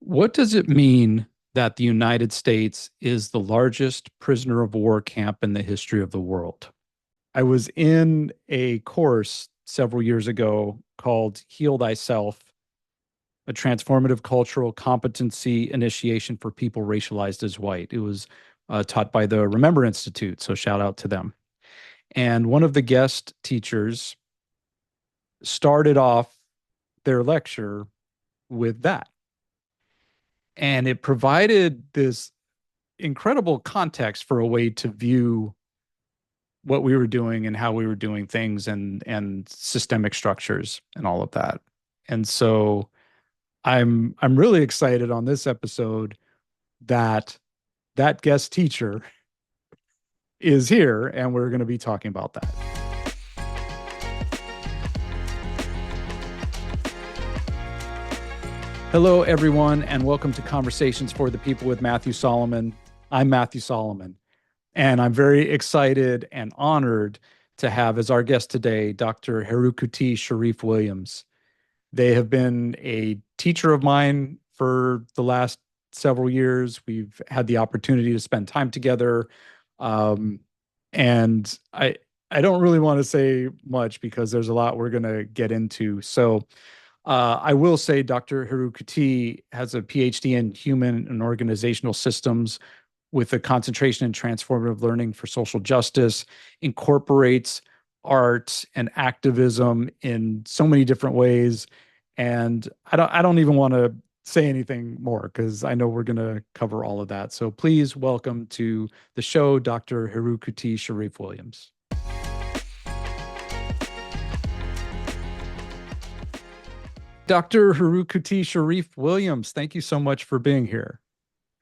What does it mean that the United States is the largest prisoner of war camp in the history of the world? I was in a course several years ago called Heal Thyself, a transformative cultural competency initiation for people racialized as white. It was taught by the Remember Institute, so shout out to them. And one of the guest teachers started off their lecture with that. And it provided this incredible context for a way to view what we were doing and how we were doing things and systemic structures and all of that. And so I'm really excited on this episode that that guest teacher is here and we're going to be talking about that. Hello, everyone, and welcome to Conversations for the People with Matthew Solomon. I'm Matthew Solomon, and I'm very excited and honored to have as our guest today Dr. Herukhuti Sharif Williams. They have been a teacher of mine for the last several years. We've had the opportunity to spend time together. And I don't really want to say much because there's a lot we're going to get into. So I will say Dr. Herukhuti has a PhD in human and organizational systems with a concentration in transformative learning for social justice, incorporates art and activism in so many different ways. And I don't even want to say anything more because I know we're going to cover all of that. So please welcome to the show, Dr. Herukhuti Sharif Williams. Dr. Herukhuti Sharif Williams, thank you so much for being here.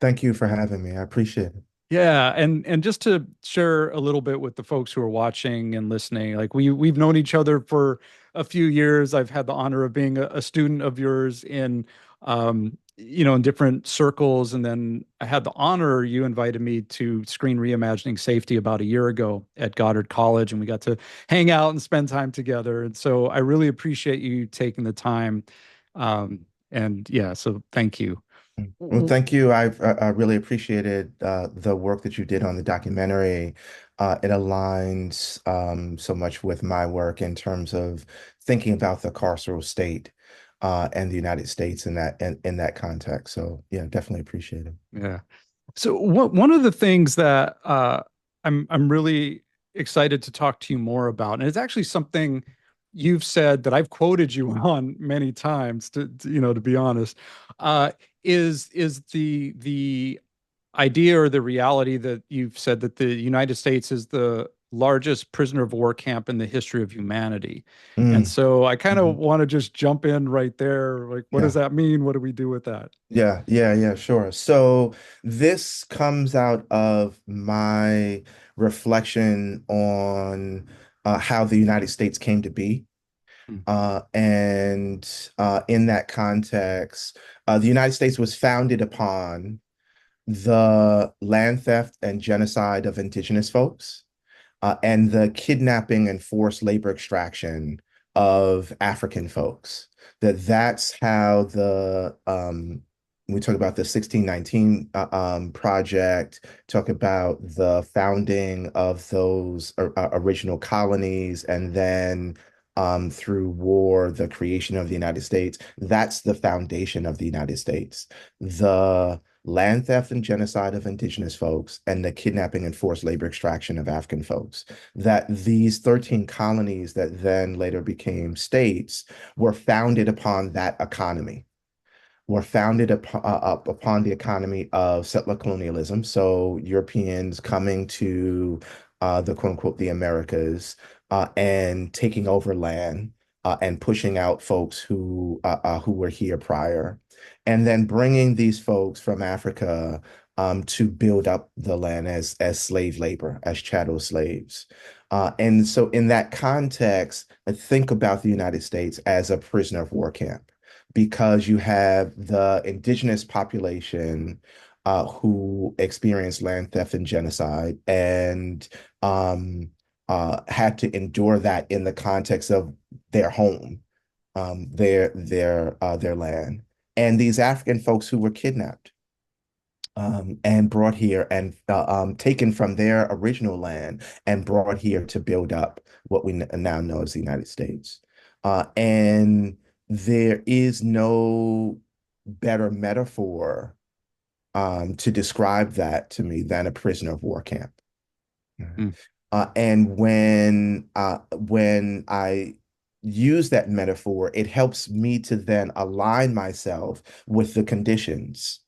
Thank you for having me. I appreciate it. Yeah, and just to share a little bit with the folks who are watching and listening, like we've known each other for a few years. I've had the honor of being a student of yours in in different circles, and then I had the honor you invited me to screen Reimagining Safety about a year ago at Goddard College, and we got to hang out and spend time together. And so I really appreciate you taking the time. And yeah, so thank you. Well, thank you. I really appreciated the work that you did on the documentary. It aligns so much with my work in terms of thinking about the carceral state and the United States in that context. So yeah, definitely appreciate it. Yeah. So one of the things that I'm really excited to talk to you more about, and it's actually something you've said that I've quoted you on many times to be honest, is the idea or the reality that you've said that the United States is the largest prisoner of war camp in the history of humanity. And Mm, so I kind of mhm. want to just jump in right there. Like, what does Yeah. that mean? What do we do with that? Yeah, sure. So this comes out of my reflection on how the United States came to be. Hmm. And in that context, the United States was founded upon the land theft and genocide of indigenous folks, and the kidnapping and forced labor extraction of African folks. That's how we talk about the 1619 project, talk about the founding of those original colonies, and then through war, the creation of the United States. That's the foundation of the United States. The land theft and genocide of indigenous folks, and the kidnapping and forced labor extraction of African folks. That these 13 colonies that then later became states were founded upon that economy, were founded upon the economy of settler colonialism. So Europeans coming to the quote unquote the Americas and taking over land and pushing out folks who were here prior, and then bringing these folks from Africa to build up the land as slave labor, as chattel slaves. And so in that context, I think about the United States as a prisoner of war camp, because you have the indigenous population who experienced land theft and genocide, and had to endure that in the context of their home, their land. and these African folks who were kidnapped and brought here and taken from their original land and brought here to build up what we now know as the United States. And there is no better metaphor to describe that to me than a prisoner of war camp. Mm, And when I use that metaphor, it helps me to then align myself with the conditions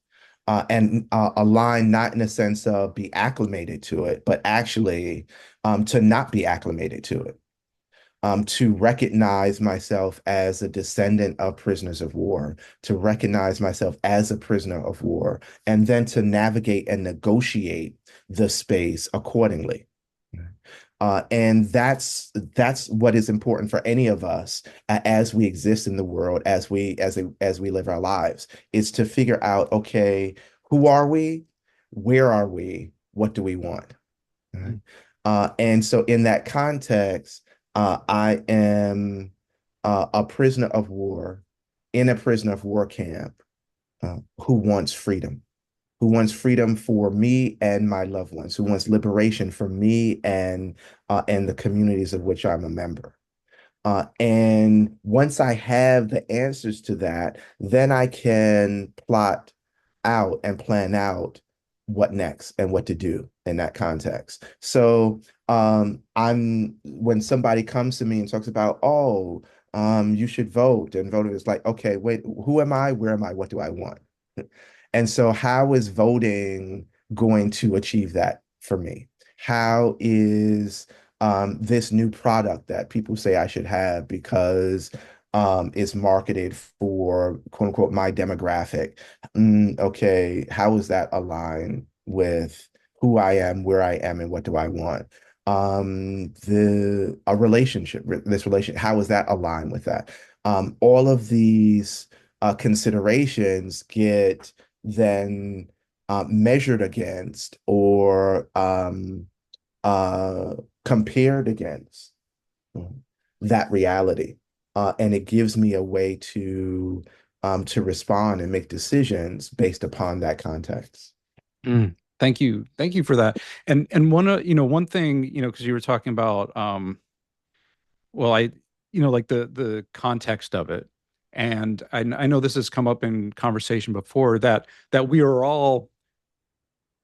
and align not in a sense of be acclimated to it, but actually to not be acclimated to it. To recognize myself as a descendant of prisoners of war, to recognize myself as a prisoner of war, and then to navigate and negotiate the space accordingly. And that's what is important for any of us as we exist in the world, as we live our lives, is to figure out, okay, who are we? Where are we? What do we want? Right? mm, And so in that context, I am a prisoner of war in a prisoner of war camp who wants freedom, who wants freedom for me and my loved ones, who wants liberation for me and the communities of which I'm a member. And once I have the answers to that, then I can plot out and plan out what next and what to do in that context. So I'm when somebody comes to me and talks about, oh, you should vote, and voting is like, okay, wait, who am I? Where am I? What do I want? And so, how is voting going to achieve that for me? How is this new product that people say I should have because it's marketed for quote unquote my demographic? Okay, how is that aligned with who I am, where I am, and what do I want? The a relationship, this relation, how is that aligned with that? All of these considerations get then measured against or uh, compared against that reality. And it gives me a way to respond and make decisions based upon that context. mm. Thank you for that. And one one thing, because you were talking about well, like the context of it. And I know this has come up in conversation before that we are all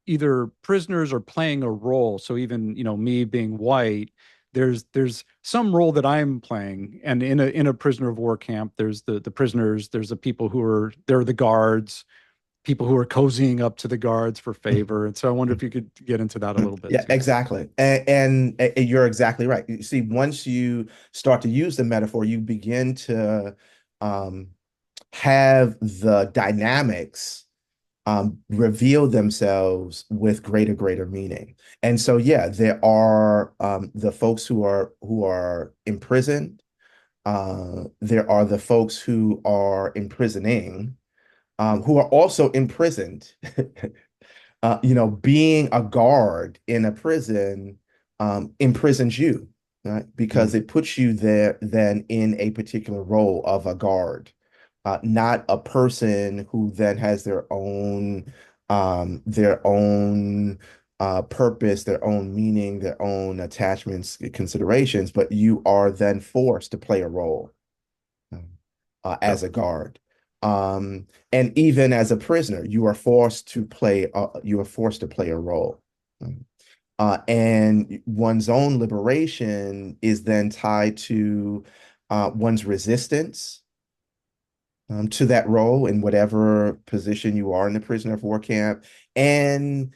either prisoners or playing a role. So even, me being white, there's some role that I'm playing. And in a prisoner of war camp, there's the prisoners, there's the people they're the guards, people who are cozying up to the guards for favor. And so I wonder if you could get into that a little bit Yeah, too. exactly. And you're exactly right. You see, once you start to use the metaphor, you begin to um, have the dynamics reveal themselves with greater meaning. And so, yeah, there are the folks who are imprisoned. There are the folks who are imprisoning, who are also imprisoned. Being a guard in a prison imprisons you, right? Because Mm, it puts you there then in a particular role of a guard, not a person who then has their own purpose, their own meaning, their own attachments, considerations, but you are then forced to play a role yep. as a guard. And even as a prisoner, you are forced to play a role. And one's own liberation is then tied to one's resistance to that role in whatever position you are in the prisoner of war camp, and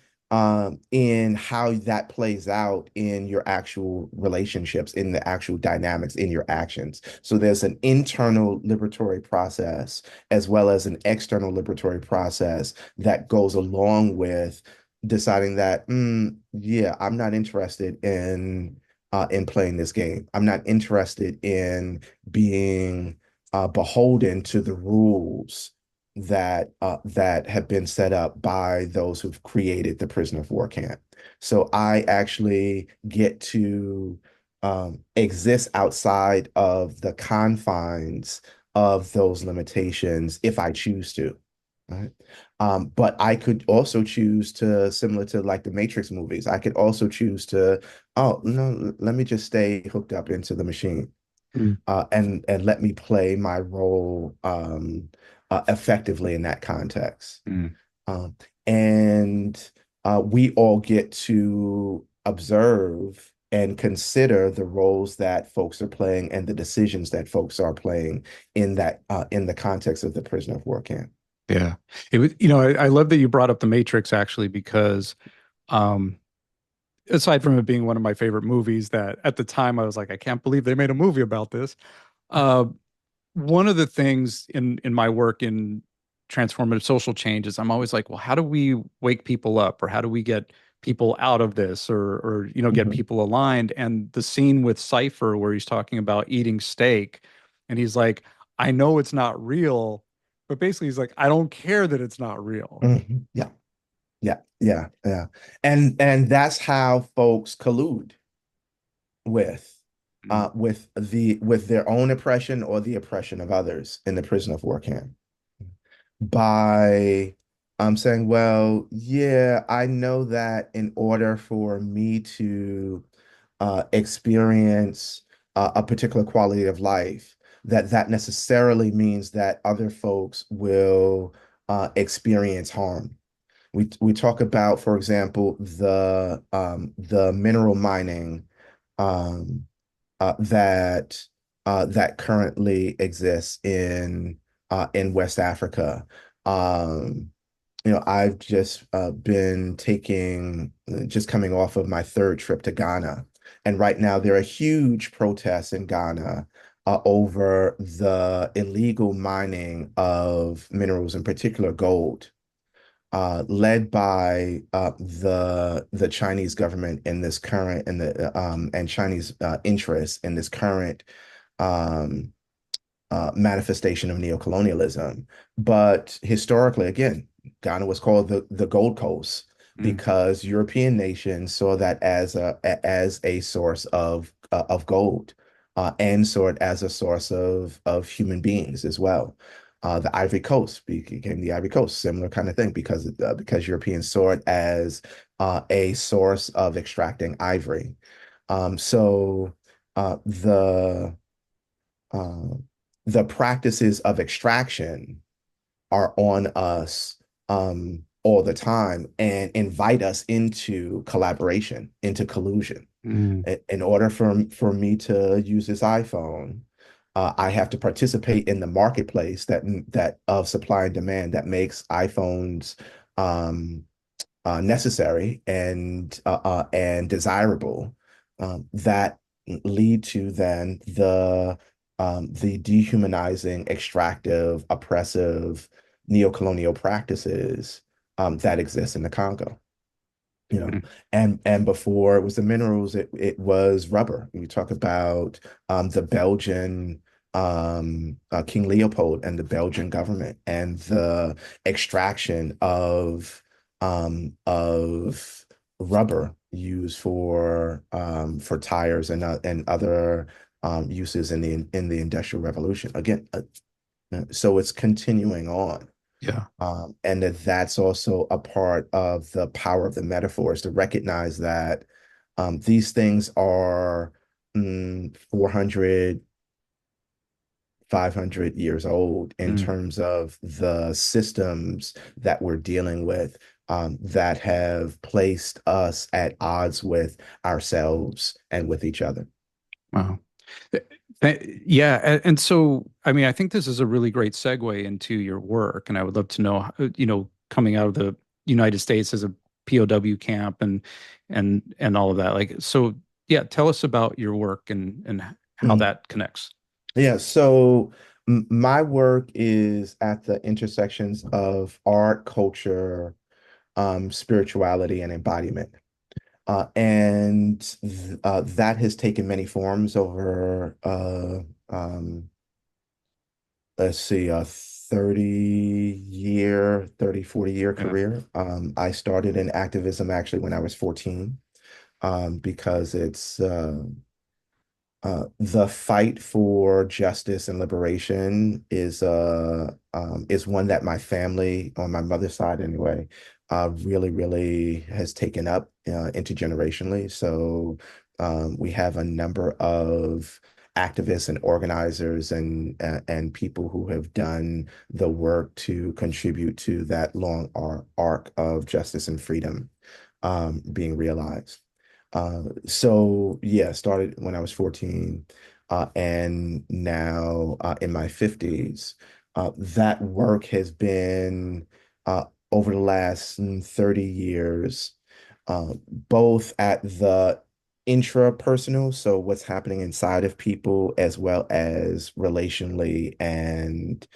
in how that plays out in your actual relationships, in the actual dynamics, in your actions. So there's an internal liberatory process as well as an external liberatory process that goes along with deciding that, yeah, I'm not interested in playing this game. I'm not interested in being beholden to the rules that have been set up by those who've created the prisoner of war camp. So I actually get to exist outside of the confines of those limitations if I choose to. Right. But I could also choose to, similar to like the Matrix movies, I could also choose to, oh no, let me just stay hooked up into the machine, Mm, and let me play my role effectively in that context. mm, Um, and we all get to observe and consider the roles that folks are playing and the decisions that folks are playing in the context of the prisoner of war camp. yeah. It was, I love that you brought up The Matrix actually, because um, aside from it being one of my favorite movies, that at the time I was like, I can't believe they made a movie about this. Uh, One of the things in my work in transformative social change is I'm always like, well, how do we wake people up, or how do we get people out of this, or get Mhm. people aligned? And the scene with Cypher where he's talking about eating steak, and he's like, I know it's not real, but basically he's like, I don't care that it's not real. Mhm. Yeah, yeah, yeah, yeah. And that's how folks collude with Mm, with their own oppression or the oppression of others in the prison of war camp by saying, well, yeah, I know that in order for me to experience a particular quality of life, that necessarily means that other folks will experience harm. We talk about, for example, the mineral mining um, that that currently exists in West Africa. Um, I've just been just coming off of my third trip to Ghana, and right now there are huge protests in Ghana over the illegal mining of minerals, in particular gold, led by the Chinese government in this current and Chinese interests in this current um, manifestation of neocolonialism. But historically, again, Ghana was called the Gold Coast mm, because European nations saw that as a source of gold, and saw it as a source of human beings as well. The Ivory Coast became the Ivory Coast, similar kind of thing, because Europeans saw it as a source of extracting ivory. So uh, the uh, the practices of extraction are on us all the time and invite us into collaboration, into collusion. mm, In order for me to use this iPhone, I have to participate in the marketplace that of supply and demand that makes iPhones um, necessary and desirable, that lead to then the dehumanizing, extractive, oppressive, neocolonial practices that exist in the Congo. You know, mm, and before it was the minerals, it was rubber. We talk about the Belgian King Leopold and the Belgian government and the extraction of rubber used for tires and other uses in the Industrial Revolution. Again, so it's continuing on. yeah. And that's also a part of the power of the metaphors to recognize that these things are 400, 500 years old in Mm. terms of the systems that we're dealing with, that have placed us at odds with ourselves and with each other. Wow. Yeah, and so I mean, I think this is a really great segue into your work, and I would love to know, coming out of the United States as a POW camp and all of that. Like, so yeah, tell us about your work and how Mm. that connects. Yeah, so my work is at the intersections of art, culture, spirituality, and embodiment. And that has taken many forms over, let's see, a 40-year Yeah. career. I started in activism actually when I was 14, because The fight for justice and liberation is one that my family, on my mother's side anyway, really, really has taken up intergenerationally. So we have a number of activists and organizers and people who have done the work to contribute to that long arc of justice and freedom being realized. So yeah, started when I was 14, and now in my 50s. That work has been over the last 30 years, both at the intrapersonal, so what's happening inside of people, as well as relationally and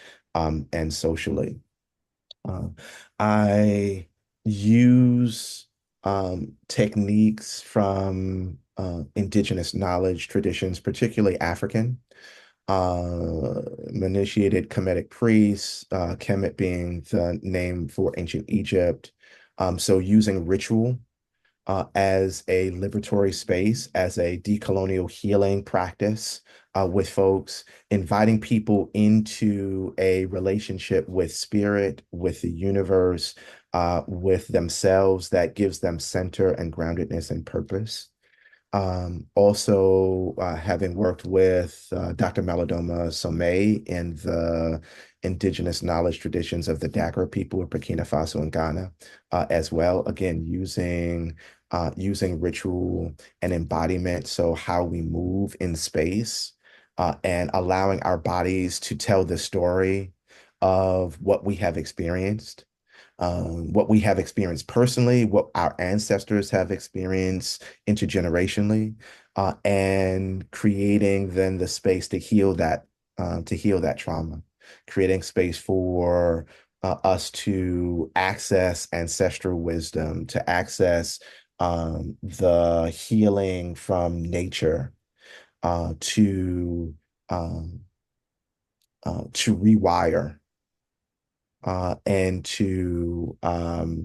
socially. Uh, I use techniques from indigenous knowledge traditions, particularly African. Initiated Kemetic priests, Kemet being the name for ancient Egypt. So using ritual as a liberatory space, as a decolonial healing practice with folks, inviting people into a relationship with spirit, with the universe, with themselves that gives them center and groundedness and purpose. Also, having worked with Dr. Malidoma Somé in the indigenous knowledge traditions of the Dakar people of Burkina Faso and Ghana, as well. Again, using ritual and embodiment, so how we move in space, and allowing our bodies to tell the story of what we have experienced personally, what our ancestors have experienced intergenerationally, and creating then the space to heal that trauma, creating space for us to access ancestral wisdom, to access the healing from nature, to um, to rewire and to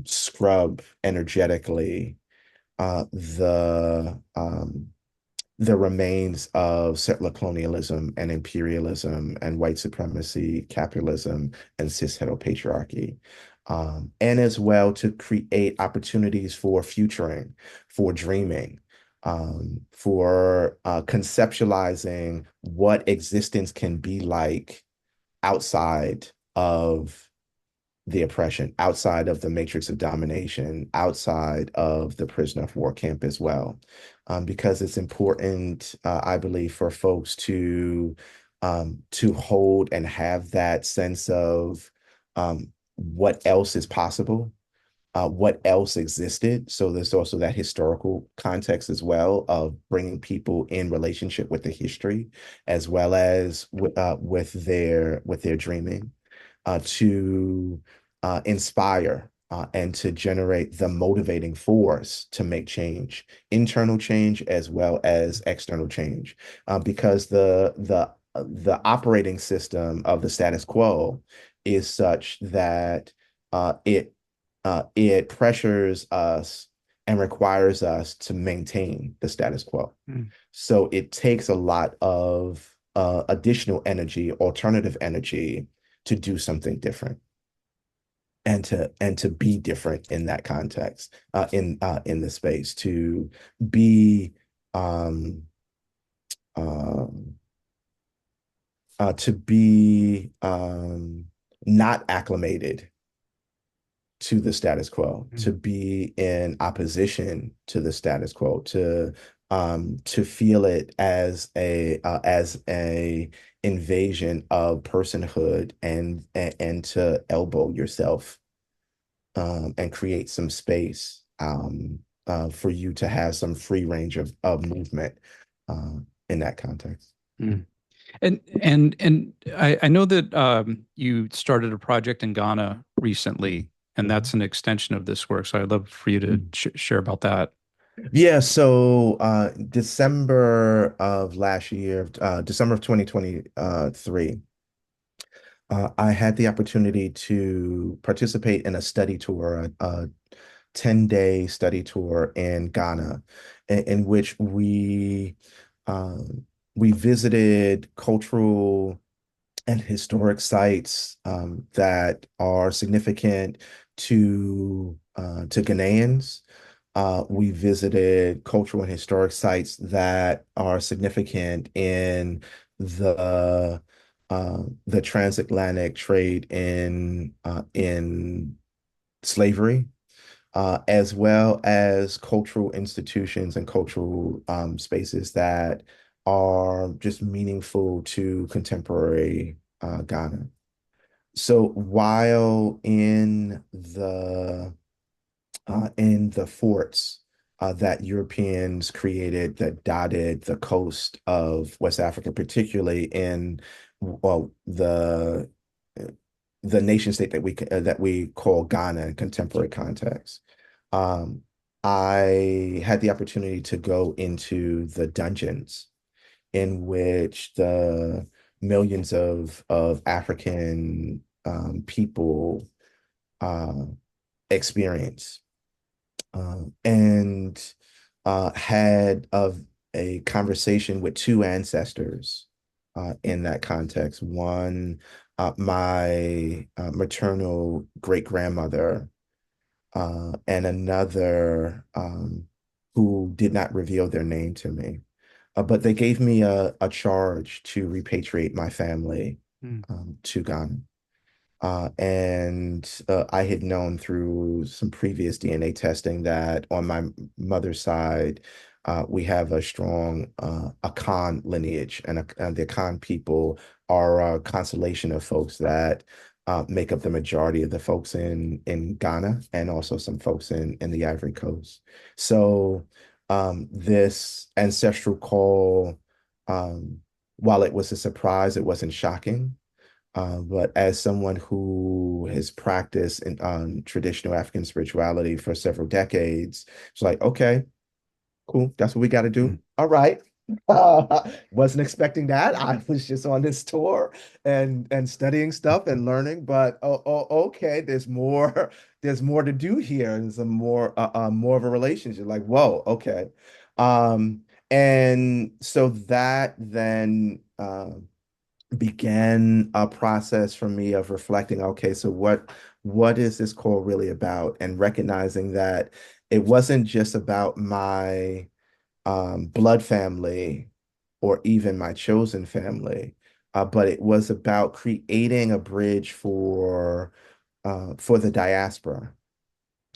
scrub energetically uh, the um, the remains of settler colonialism and imperialism and white supremacy, capitalism, and cis heteropatriarchy. And as well to create opportunities for futuring, for dreaming, for conceptualizing what existence can be like outside of the oppression, outside of the matrix of domination, outside of the prisoner of war camp as well. Because it's important, I believe, for folks to hold and have that sense of what else is possible, what else existed. So there's also that historical context as well of bringing people in relationship with the history, as well as with their dreaming, to inspire and to generate the motivating force to make change, internal change as well as external change, because the operating system of the status quo is such that it pressures us and requires us to maintain the status quo. Mm. So it takes a lot of additional energy, alternative energy, to do something different and to be different in that context, in the space, to be um, um, not acclimated to the status quo, to Mm. be in opposition to the status quo, to feel it as a invasion of personhood, and to elbow yourself and create some space for you to have some free range of movement uh, in that context. Mm. And I know that you started a project in Ghana recently, and that's an extension of this work. So I'd love for you to share about that. Yeah, so December of last year, December of 2023, I had the opportunity to participate in a study tour, a 10-day study tour in Ghana, in which we we visited cultural and historic sites that are significant to Ghanaians. We visited cultural and historic sites that are significant in the the transatlantic trade in slavery, as well as cultural institutions and cultural spaces that are just meaningful to contemporary Ghana. So while in the forts that Europeans created that dotted the coast of West Africa, particularly in well, the nation state that we call Ghana in contemporary context. Um, I had the opportunity to go into the dungeons in which the millions of African people uh, experience, and had a conversation with two ancestors in that context. One, my maternal great grandmother, and another who did not reveal their name to me. But they gave me a charge to repatriate my family Mm. to Ghana. And I had known through some previous DNA testing that on my mother's side, we have a strong Akan lineage, and the Akan people are a constellation of folks that make up the majority of the folks in Ghana and also some folks in the Ivory Coast. So this ancestral call, um, while it was a surprise, it wasn't shocking. But as someone who has practiced in traditional African spirituality for several decades, it's like, okay, cool, that's what we got to do. Mm. All right. Wasn't expecting that. I was just on this tour and studying stuff and learning, but okay, there's more to do here. There's a more of a relationship. Like, whoa, okay. And so that then began a process for me of reflecting, okay, so what is this call really about? And recognizing that it wasn't just about my blood family or even my chosen family, but it was about creating a bridge for the diaspora,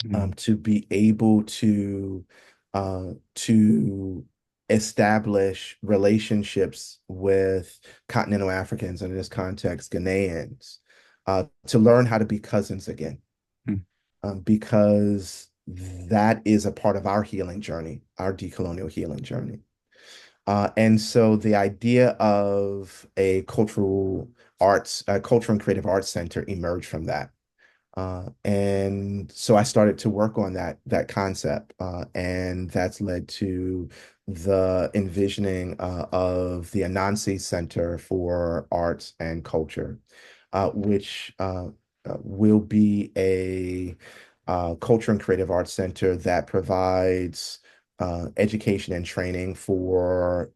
Mm. to be able to establish relationships with continental Africans, and in this context, Ghanaians, to learn how to be cousins again, Mm. because that is a part of our healing journey, our decolonial healing journey. And so the idea of a cultural and creative arts center emerged from that. And so I started to work on that concept, and that's led to the envisioning of the Anansi Center for Arts and Culture, which will be a culture and creative arts center that provides education and training for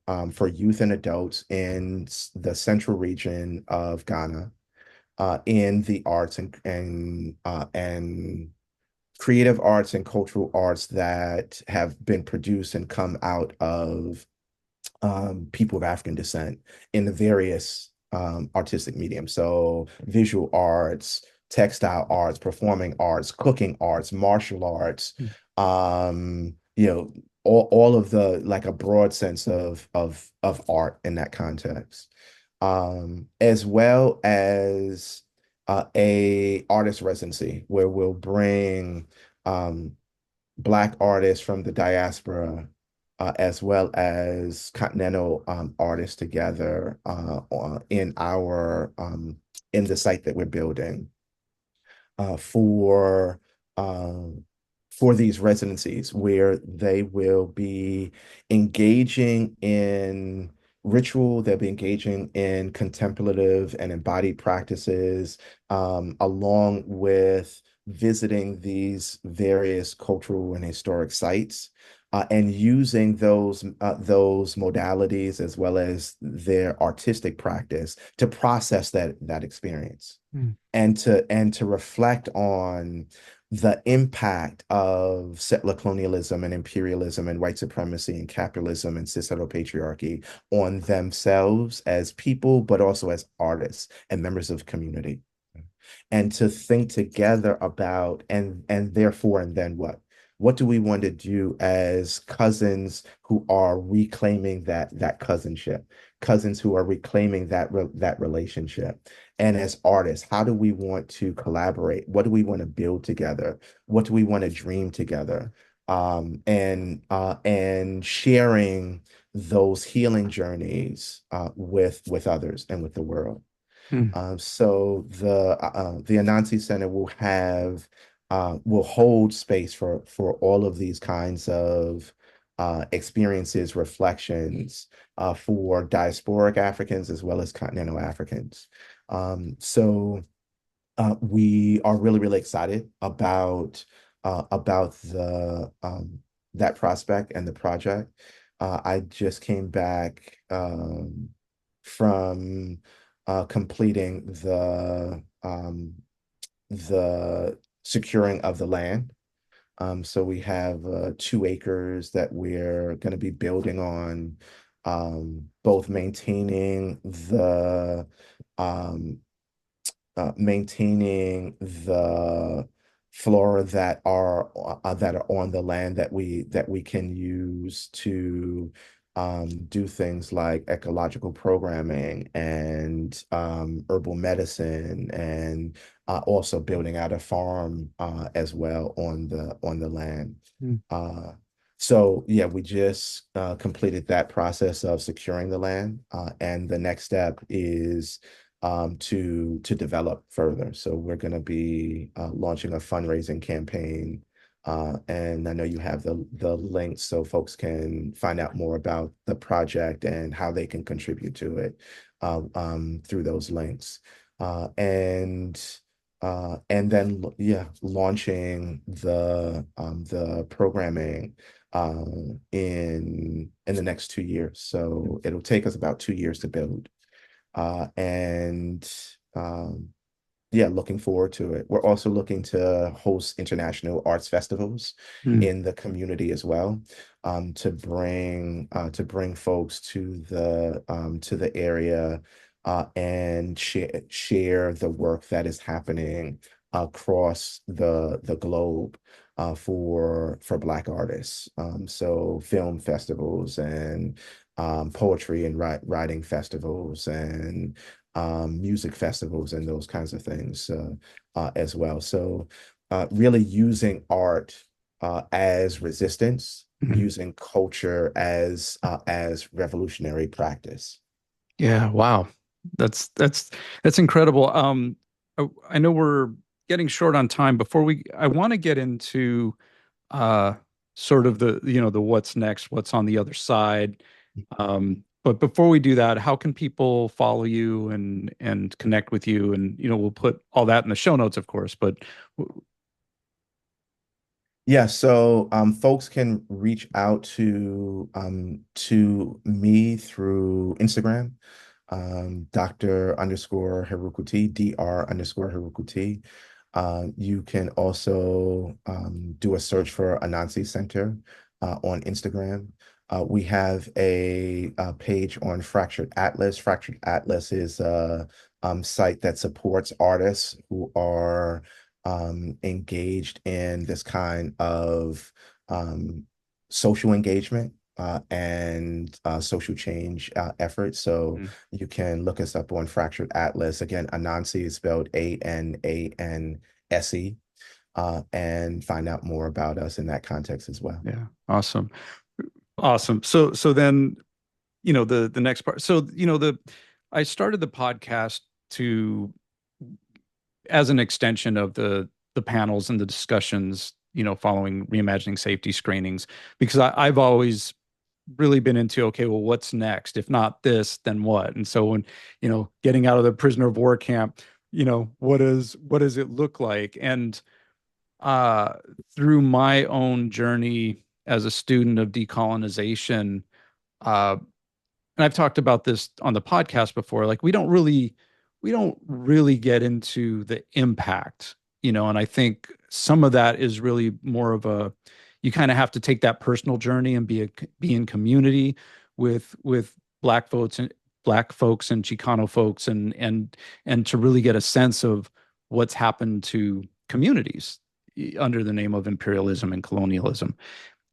youth and adults in the central region of Ghana, in the arts and creative arts and cultural arts that have been produced and come out of people of African descent in the various artistic mediums. So visual arts, textile arts, performing arts, cooking arts, martial arts, Mm. all of the, like, a broad sense of art in that context, as well as a artist residency where we'll bring um, Black artists from the diaspora, as well as continental artists together in the site that we're building, uh, for um, for these residencies, where they will be engaging in ritual, they'll be engaging in contemplative and embodied practices, along with visiting these various cultural and historic sites, and using those modalities as well as their artistic practice to process that experience Mm. and to reflect on the impact of settler colonialism and imperialism and white supremacy and capitalism and cis heteropatriarchy on themselves as people, but also as artists and members of community. And to think together about and therefore and then what? What do we want to do as cousins who are reclaiming that cousinship, cousins who are reclaiming that relationship? And as artists, how do we want to collaborate? What do we want to build together? What do we want to dream together? And sharing those healing journeys with others and with the world. Mm. So the Anansi Center will hold space for all of these kinds of experiences, reflections for diasporic Africans as well as continental Africans. So we are really, really excited about the that prospect and the project. I just came back from completing the securing of the land. So we have 2 acres that we're going to be building on, both um, maintaining the flora that are on the land that we can use to do things like ecological programming and herbal medicine, and also building out a farm as well on the land. Mm. Uh, so yeah, we just completed that process of securing the land, and the next step is to develop further. So we're going to be launching a fundraising campaign, and I know you have the links so folks can find out more about the project and how they can contribute to it through those links. And then yeah, launching the programming in the next 2 years. So it'll take us about 2 years to build. And yeah, looking forward to it. We're also looking to host international arts festivals Mm. in the community as well, to bring folks to the area and share the work that is happening across the globe for Black artists. So film festivals and poetry and writing festivals and music festivals and those kinds of things as well. So really using art as resistance, Mm. using culture as revolutionary practice. Yeah, wow. That's incredible. I know we're getting short on time. I want to get into uh sort of the what's next, what's on the other side. But before we do that, how can people follow you and connect with you? And we'll put all that in the show notes, of course. But Yeah, so folks can reach out to me through Instagram, Dr. underscore Herukhuti, Dr. underscore Herukhuti. You can also do a search for Anansi Center on Instagram. We have a page on Fractured Atlas. Fractured Atlas is a site that supports artists who are engaged in this kind of social engagement and social change efforts. So mm, you can look us up on Fractured Atlas. Again, Anansi is spelled Anansi, and find out more about us in that context as well. yeah, awesome. Awesome. So then, the next part. So, I started the podcast to as an extension of the panels and the discussions, following reimagining safety screenings, because I've always really been into, okay, well, what's next? If not this, then what? And so when, getting out of the prisoner of war camp, what does it look like? And uh through my own journey as a student of decolonization, uh, and I've talked about this on the podcast before, like we don't really get into the impact, and I think some of that is really more of a you kind of have to take that personal journey and be in community with black folks and Chicano folks and to really get a sense of what's happened to communities under the name of imperialism and colonialism.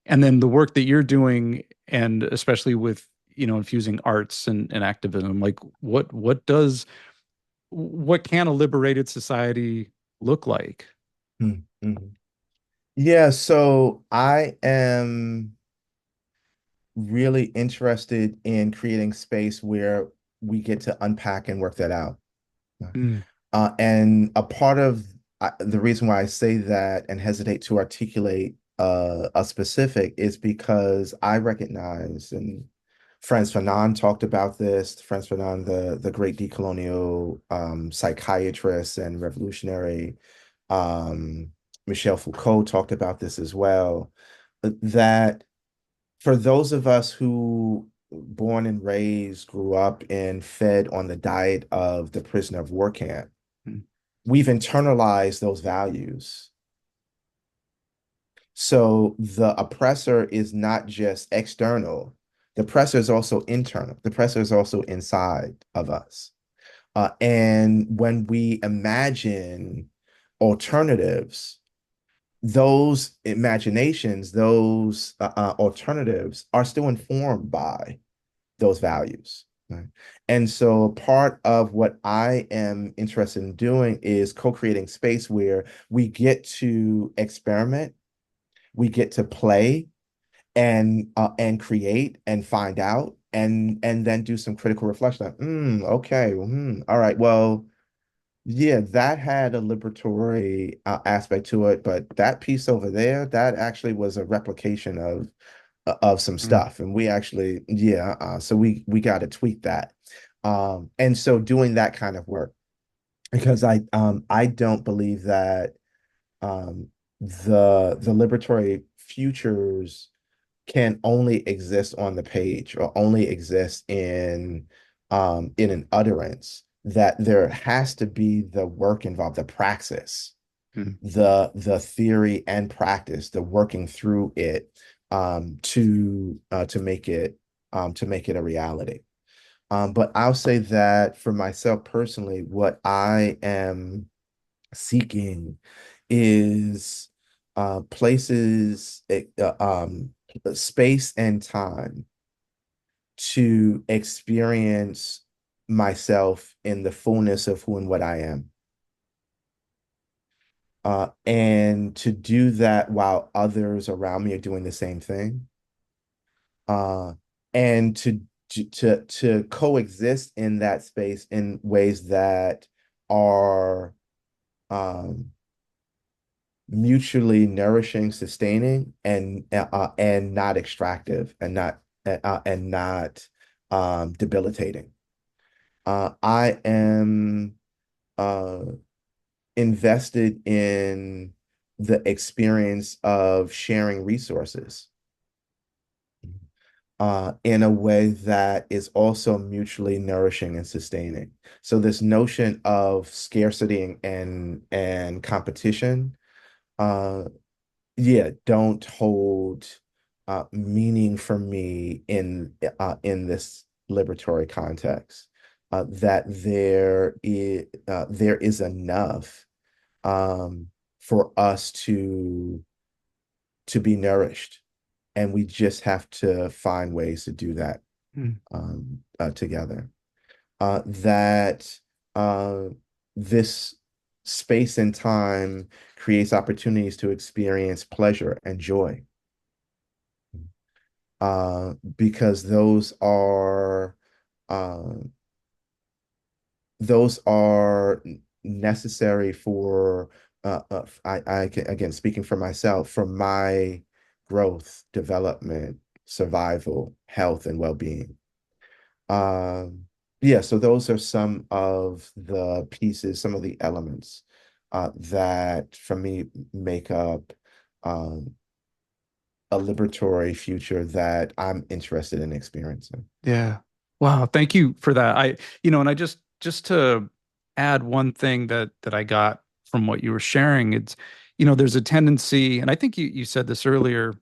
And then the work that you're doing, and especially with infusing arts and activism, like what can a liberated society look like? Mhm. Yeah, so I am really interested in creating space where we get to unpack and work that out. Mm, And a part of the reason why I say that and hesitate to articulate a specific is because I recognize, and Frantz Fanon talked about this, Frantz Fanon, the great decolonial psychiatrist and revolutionary, um, Michel Foucault talked about this as well, that for those of us who born and raised, grew up and fed on the diet of the prisoner of war camp, mm, we've internalized those values. So the oppressor is not just external, the oppressor is also internal, the oppressor is also inside of us. And when we imagine alternatives, those imaginations, those alternatives are still informed by those values. Right? And so part of what I am interested in doing is co-creating space where we get to experiment, we get to play and create and find out and then do some critical reflection. Like, okay, all right, well, yeah, that had a liberatory aspect to it, but that piece over there, that actually was a replication of some mm, stuff, and we actually, yeah, so we got to tweak that, and so doing that kind of work because I don't believe that um, the liberatory futures can only exist on the page or only exist in an utterance, that there has to be the work involved, the praxis, mm, the theory and practice, the working through it to make it a reality. But I'll say that for myself personally, what I am seeking is places, space and time to experience myself in the fullness of who and what I am. And to do that while others around me are doing the same thing. Uh, and to coexist in that space in ways that are um, mutually nourishing, sustaining, and not extractive and not debilitating. I am uh, invested in the experience of sharing resources in a way that is also mutually nourishing and sustaining. So this notion of scarcity and competition, uh, yeah, don't hold meaning for me in this liberatory context. That there is enough for us to be nourished, and we just have to find ways to do that mm, together. That this space and time creates opportunities to experience pleasure and joy, because uh, those are necessary for again, speaking for myself, for my growth, development, survival, health, and well-being. Um, yeah, so those are some of the pieces, some of the elements that for me make up um, a liberatory future that I'm interested in experiencing. Yeah. Wow. Thank you for that. And I just to add one thing that I got from what you were sharing, it's, there's a tendency, and I think you said this earlier,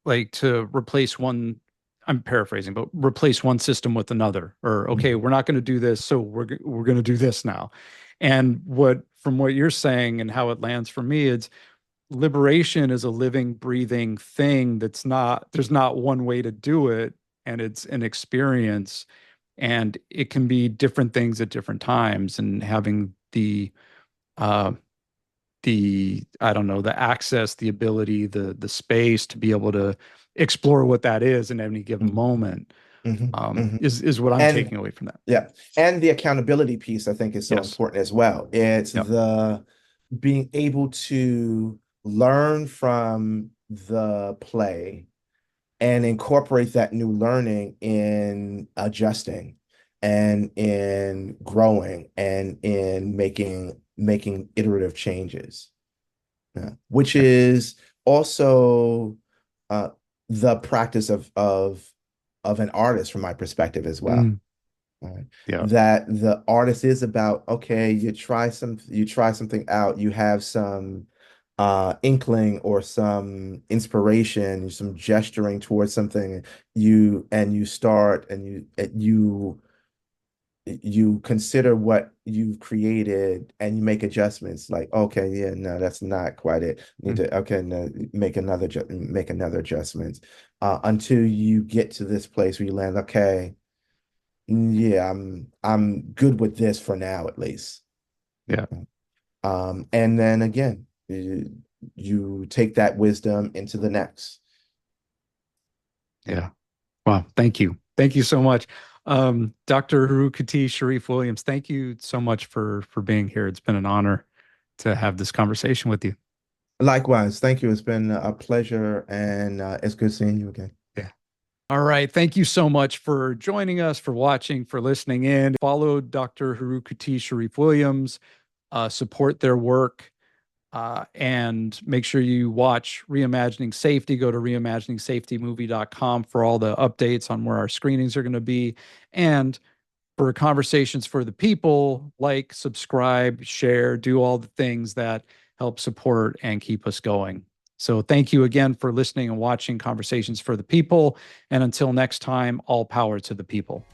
like to replace one, I'm paraphrasing, but replace one system with another, or okay, Mhm. we're not going to do this, so we're going to do this now. And what from what you're saying and how it lands for me, it's liberation is a living, breathing thing that's not, there's not one way to do it, and it's an experience, and it can be different things at different times, and having uh the I don't know, the access, the ability, the space to be able to explore what that is in any given Mhm. moment Mhm. Mhm. is what I'm And taking away from that. yeah, and the accountability piece I think is so Yes. important as well. It's Yep. the being able to learn from the play and incorporate that new learning in adjusting and in growing and in making iterative changes. Yeah. Which Yeah. is also uh, the practice of an artist from my perspective as well. Mm, Right. yeah. That the artist is about, okay, you try something out, you have some inkling or some inspiration, some gesturing towards something, you start and you consider what you've created and you make adjustments like, okay, yeah, no, that's not quite it. Need Mm, to, okay, no, make another adjustment until you get to this place where you land, okay, yeah, I'm good with this for now, at least. yeah. And then again, you take that wisdom into the next. Yeah. Wow. Thank you. Thank you so much. Dr. Herukhuti Sharif Williams, thank you so much for being here. It's been an honor to have this conversation with you. Likewise, thank you. It's been a pleasure, and it's good seeing you again. Yeah. All right. Thank you so much for joining us, for watching, for listening in. Follow Dr. Herukhuti Sharif Williams, support their work, and make sure you watch Reimagining Safety. Go to reimaginingsafetymovie.com for all the updates on where our screenings are going to be. And for Conversations for the People, like, subscribe, share, do all the things that help support and keep us going. So thank you again for listening and watching Conversations for the People. And until next time, all power to the people.